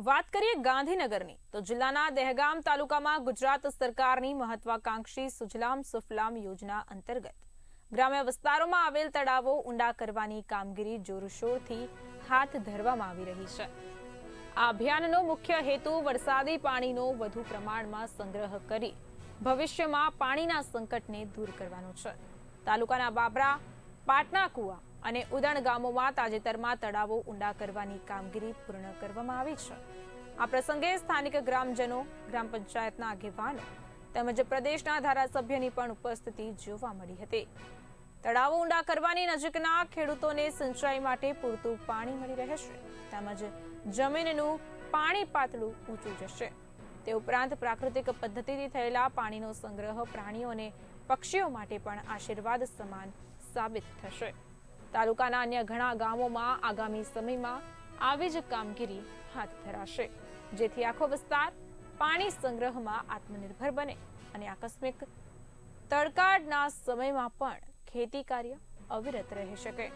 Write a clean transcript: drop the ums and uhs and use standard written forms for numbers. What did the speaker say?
વાત કરીએ ગાંધીનગરની તો જિલ્લાના દહેગામ તાલુકામાં ગુજરાત સરકારની મહત્વાકાંક્ષી સુજલામ સુફલામ યોજના અંતર્ગત ગ્રામ્ય વિસ્તારોમાં આવેલ તળાવો ઊંડા કરવાની કામગીરી જોરશોરથી હાથ ધરવામાં આવી રહી છે। આ અભિયાનનો મુખ્ય હેતુ વરસાદી પાણીનો વધુ પ્રમાણમાં સંગ્રહ કરી ભવિષ્યમાં પાણીના સંકટને દૂર કરવાનો છે। તાલુકાના બાબરા, પાટના કુવા અને ઉદણ ગામોમાં તાજેતરમાં તળાવો ઊંડા કરવાની કામગીરી પૂર્ણ કરવામાં આવી છે। આ પ્રસંગે સ્થાનિક ગ્રામજનો, ગ્રામ પંચાયતના આગેવાનો તેમજ પ્રદેશના ધારાસભ્યની પણ ઉપસ્થિતિ જોવા મળી હતી। તળાવો ઊંડા કરવાની નજીકના ખેડૂતોને સિંચાઈ માટે પૂરતું પાણી મળી રહેશે તેમજ જમીનનું પાણી પાતળું ઊંચું જશે। તે ઉપરાંત પ્રાકૃતિક પદ્ધતિથી થયેલા પાણીનો સંગ્રહ પ્રાણીઓ અને પક્ષીઓ માટે પણ આશીર્વાદ સમાન સાબિત થશે। તાલુકાના અન્ય ઘણા ગામોમાં આગામી સમયમાં આવી જ કામગીરી હાથ ધરાશે, જેથી આખો વિસ્તાર પાણી સંગ્રહમાં આત્મનિર્ભર બને અને આકસ્મિક તડકાના સમયમાં પણ ખેતી કાર્ય અવિરત રહી શકે।